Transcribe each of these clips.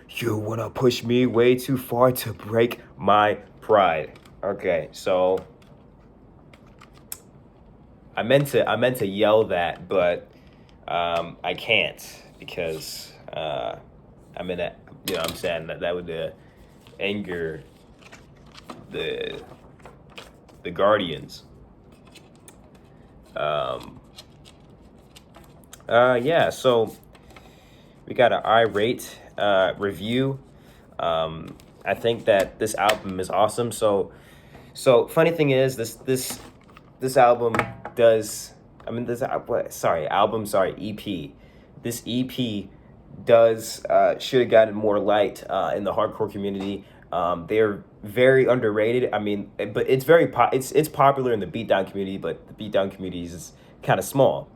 You wanna push me way too far to break my pride. Okay, so I meant to yell that, but I can't because I'm in a, you know what I'm saying, that would anger the the guardians. Um, yeah, so we got an irate review. I think that this album is awesome. So funny thing is this album does. I mean this sorry album sorry EP. This EP does should have gotten more light in the hardcore community. They're very underrated. I mean, but it's it's popular in the beatdown community, but the beatdown community is kind of small.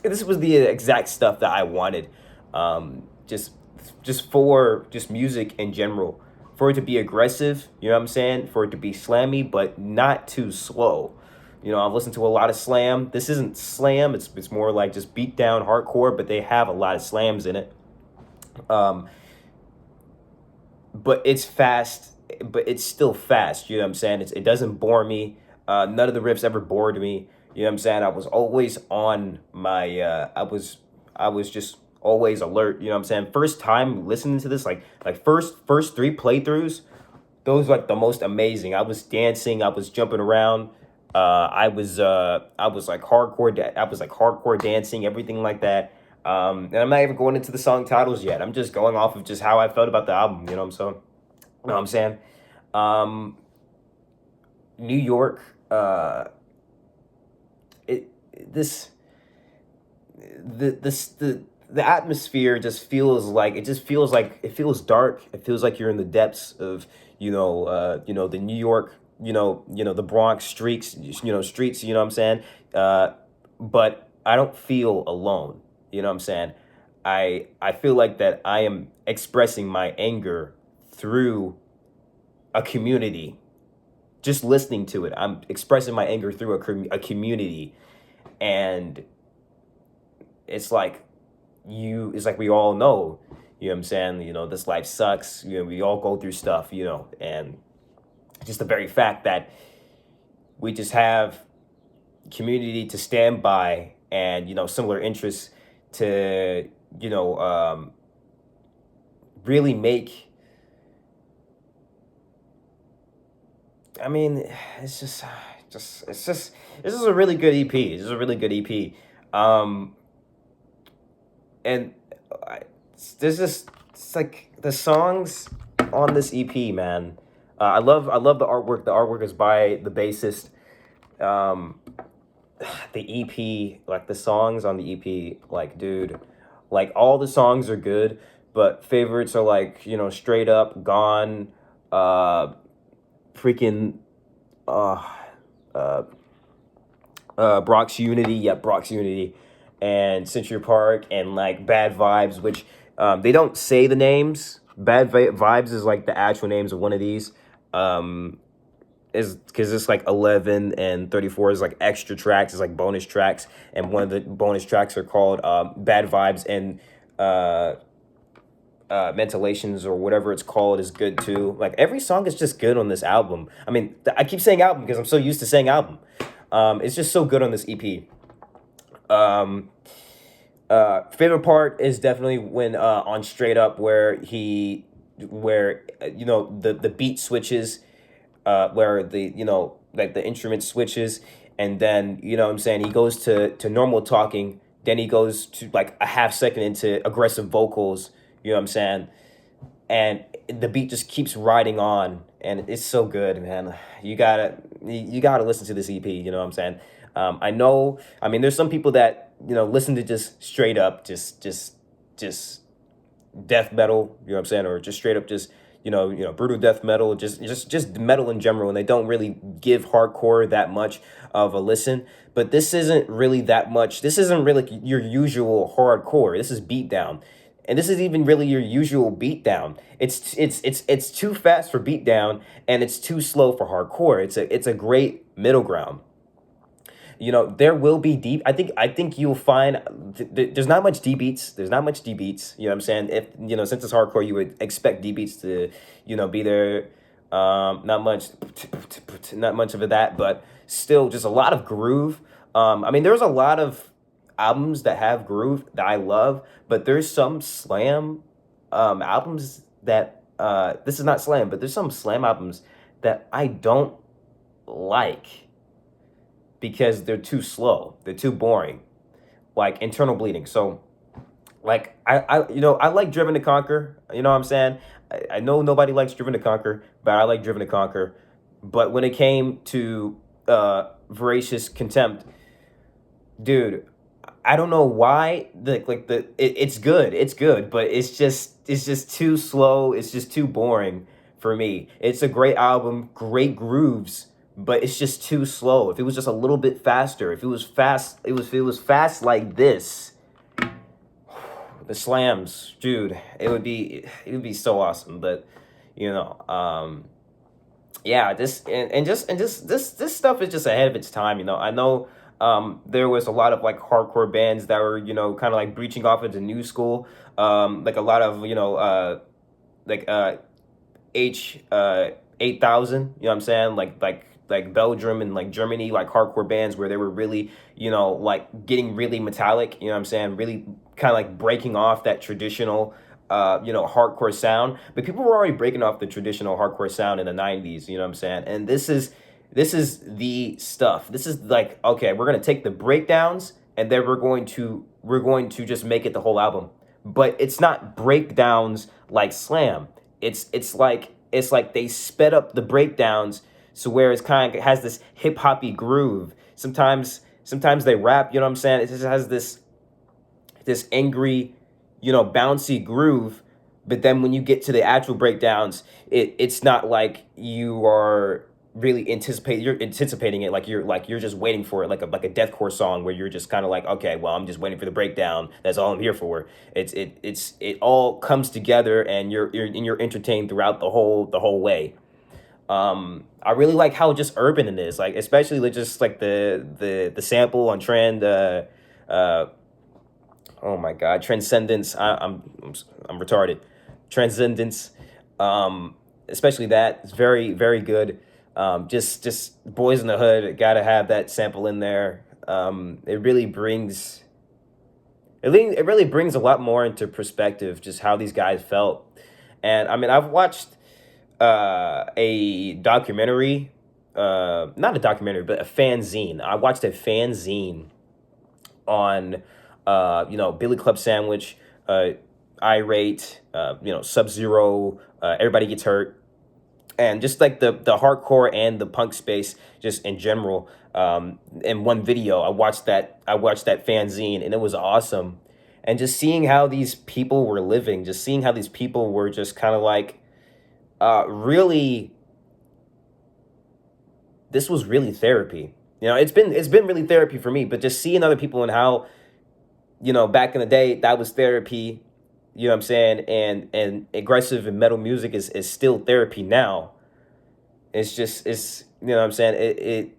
This was the exact stuff that I wanted. Just for just music in general, for it to be aggressive. You know what I'm saying? For it to be slammy, but not too slow. You know, I've listened to a lot of slam. This isn't slam. It's more like just beat down hardcore, but they have a lot of slams in it. Um, but it's fast, but it's still fast. You know what I'm saying? It doesn't bore me. None of the riffs ever bored me. You know what I'm saying? I was always on my. I was just always alert. You know what I'm saying? First time listening to this, like first three playthroughs, those were like the most amazing. I was dancing. I was jumping around. I was like hardcore. I was like hardcore dancing, everything like that. And I'm not even going into the song titles yet. I'm just going off of just how I felt about the album. You know what I'm saying? You know what I'm saying? Um, New York. It this the this the atmosphere just feels like it feels dark. It feels like you're in the depths of the New York, the Bronx streets. You know what I'm saying? Uh, but I don't feel alone. You know what I'm saying? I feel like that I am expressing my anger through a community. Just listening to it, I'm expressing my anger through a community, and it's like it's like we all know, you know what I'm saying, this life sucks, we all go through stuff, and just the very fact that we just have community to stand by, and similar interests to you know really make. I mean, it's just this is a really good EP. This is a really good EP. Um, and I, there's just it's like the songs on this EP, man. I love the artwork. The artwork is by the bassist. Um, the EP, like the songs on the EP, like dude, like all the songs are good, but favorites are like straight up gone, uh, freaking, uh, uh, Brock's Unity, yeah, Brock's Unity, and Century Park, and like Bad Vibes, which they don't say the names. Vibes is like the actual names of one of these. Is because it's like 11 and 34 is like extra tracks, it's like bonus tracks, and one of the bonus tracks are called Bad Vibes, and uh, Mentilations or whatever it's called is good too. Like every song is just good on this album. I mean, I keep saying album because I'm so used to saying album. It's just so good on this EP. Um, Favorite part is definitely when on Straight Up where the beat switches, where the like the instrument switches, and then what I'm saying, he goes to normal talking, then he goes to like a half second into aggressive vocals, you know what I'm saying, and the beat just keeps riding on, and it's so good, man. You gotta listen to this EP, you know what I'm saying. I know, I mean, there's some people that listen to just straight up just death metal, you know what I'm saying, or just straight up just brutal death metal, just metal in general, and they don't really give hardcore that much of a listen. But this isn't really that much. This isn't really your usual hardcore. This is beatdown. And this is even really your usual beatdown. It's too fast for beatdown, and it's too slow for hardcore. It's a great middle ground. there will be deep. I think you'll find there's not much D beats. There's not much D beats. You know what I'm saying? If since it's hardcore, you would expect D beats to be there. Not much, not much of that, but still just a lot of groove. I mean, there's a lot of albums that have groove that I love, but there's some slam albums that this is not slam, but there's some slam albums that I don't like because they're too slow, they're too boring, like Internal Bleeding. So like I like Driven to Conquer. You know what I'm saying? I know nobody likes Driven to Conquer, but I like Driven to Conquer. But when it came to Voracious Contempt, dude, I don't know why it's good. It's good, but it's just too slow. It's just too boring for me. It's a great album, great grooves, but it's just too slow. If it was just a little bit faster, if it was fast, it was fast like this. The slams, dude, it would be so awesome. But you know, yeah, this stuff is just ahead of its time. I know there was a lot of like hardcore bands that were kind of like breaching off into new school, like a lot of like H 8000. You know what I'm saying? Like Belgium and like Germany, like hardcore bands where they were really like getting really metallic. You know what I'm saying? Really kind of like breaking off that traditional hardcore sound. But people were already breaking off the traditional hardcore sound in the 90s. You know what I'm saying? And this is the stuff. This is like, okay, we're gonna take the breakdowns and then we're going to just make it the whole album. But it's not breakdowns like slam. It's like they sped up the breakdowns, so where it's kind of has this hip hoppy groove. Sometimes they rap. You know what I'm saying? It just has this angry, bouncy groove. But then when you get to the actual breakdowns, it's not like you are really anticipating it, like you're just waiting for it, like a deathcore song where you're just kind of like, okay, well, I'm just waiting for the breakdown. That's all I'm here for. It all comes together, and you're entertained throughout the whole way. I really like how just urban it is, like especially like just like the sample on Trend. Uh, oh my God, Transcendence. I'm retarded. Transcendence. Especially that, it's very very good. Just Boys in the Hood, gotta have that sample in there. It really brings a lot more into perspective just how these guys felt. And I mean, I've watched a documentary, not a documentary, but a fanzine. I watched a fanzine on Billy Club Sandwich, Irate, Sub Zero, Everybody Gets Hurt, and just like the hardcore and the punk space just in general. In one video, I watched that fanzine, and it was awesome. And just seeing how these people were living, just seeing how these people were just kind of like really, this was really therapy. It's been really therapy for me, but just seeing other people and how back in the day that was therapy. You know what I'm saying? And aggressive and metal music is still therapy now. It's you know what I'm saying?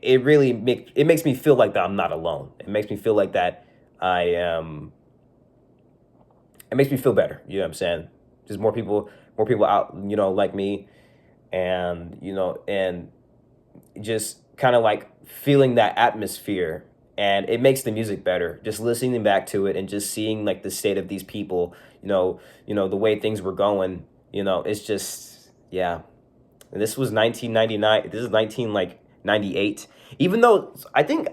It really makes me feel like that I'm not alone. It makes me feel like that I am. It makes me feel better. You know what I'm saying? Just more people out, like me, and just kind of like feeling that atmosphere, and it makes the music better just listening back to it and just seeing like the state of these people, the way things were going. It's just, yeah. And this was 1999. This is 19 like 98. Even though I think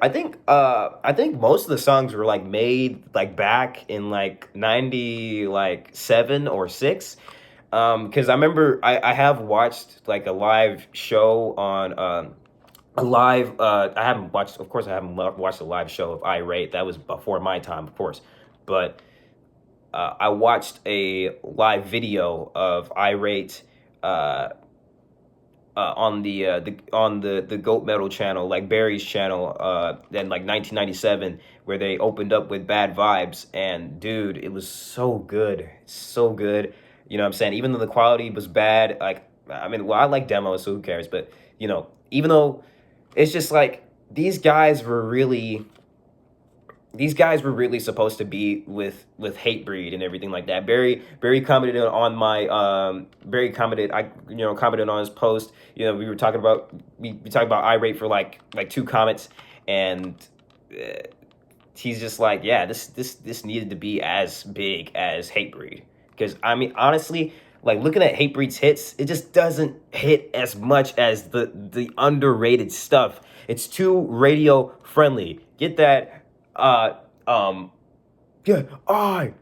most of the songs were like made like back in like 90 like 7 or 6. Because I remember I have watched like a live show on a live I haven't watched, of course I haven't watched a live show of Irate. That was before my time, of course. But I watched a live video of Irate on the Goat Metal channel, like Barry's channel, in like 1997, where they opened up with Bad Vibes, and dude, it was so good, so good. You know what I'm saying? Even though the quality was bad, like I mean, well, I like demos, so who cares? But even though it's just like these guys were really supposed to be with Hatebreed and everything like that. Barry commented on my Barry commented I commented on his post. We were talking about we talked about Irate for like 2 comments, and he's just like, yeah, this needed to be as big as Hatebreed, because I mean honestly, like looking at Hatebreed's hits, it just doesn't hit as much as the underrated stuff. It's too radio friendly. Get that? Uh, um, yeah, I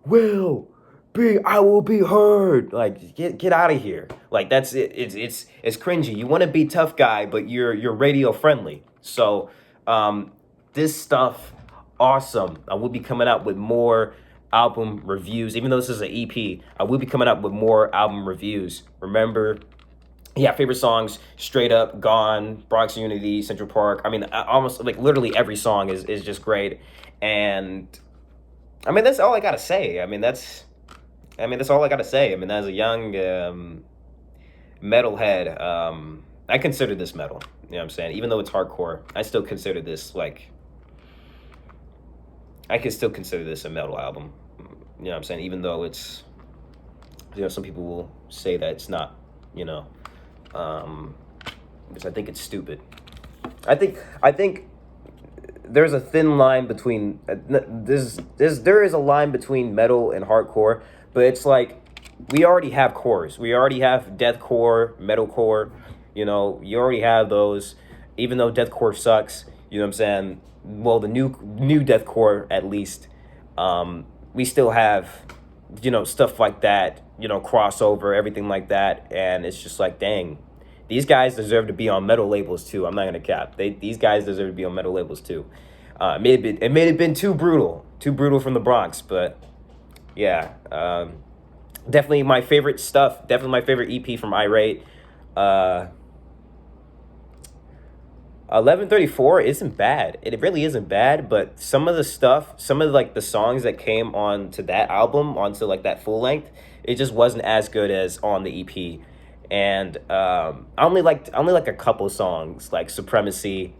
will be heard. Like, get out of here. Like, that's it. It's cringy. You want to be tough guy, but you're radio friendly. So, this stuff, awesome. I will be coming out with more album reviews. Even though this is an EP, I will be coming out with more album reviews. Remember, yeah, favorite songs, Straight Up, Gone, Bronx Unity, Central Park. I mean, almost like literally every song is just great. And I mean, that's all I gotta say. That's all I gotta say. I mean, as a young metalhead, I consider this metal. You know what I'm saying? Even though it's hardcore, I still consider this I can still consider this a metal album. You know what I'm saying? Even though it's, some people will say that it's not, because I think it's stupid. I think there's a thin line between there is a line between metal and hardcore, but it's like we already have cores. We already have deathcore, metalcore. You already have those. Even though deathcore sucks, you know what I'm saying? Well, the new deathcore at least, we still have stuff like that. Crossover, everything like that, and it's just like, dang. These guys deserve to be on metal labels too. I'm not gonna cap. These guys deserve to be on metal labels too. It may have been too brutal from the Bronx, but yeah, definitely my favorite stuff. Definitely my favorite EP from Irate. 1134 isn't bad. It really isn't bad, but some of like the songs that came onto that album, onto like that full length, it just wasn't as good as on the EP. And I only liked a couple songs, like Supremacy,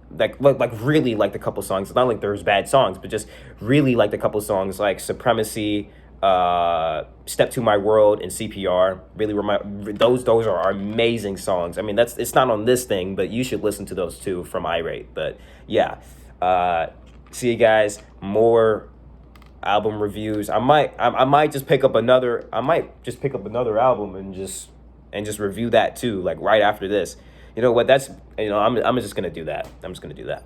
like really liked a couple songs. It's not like there's bad songs, but just really liked a couple songs like Supremacy, Step to My World, and CPR. Really were those are amazing songs. I mean, it's not on this thing, but you should listen to those too from Irate. But yeah, see you guys. More album reviews. I might just pick up another album and just review that too, like right after this. You know what? I'm just gonna do that. I'm just gonna do that.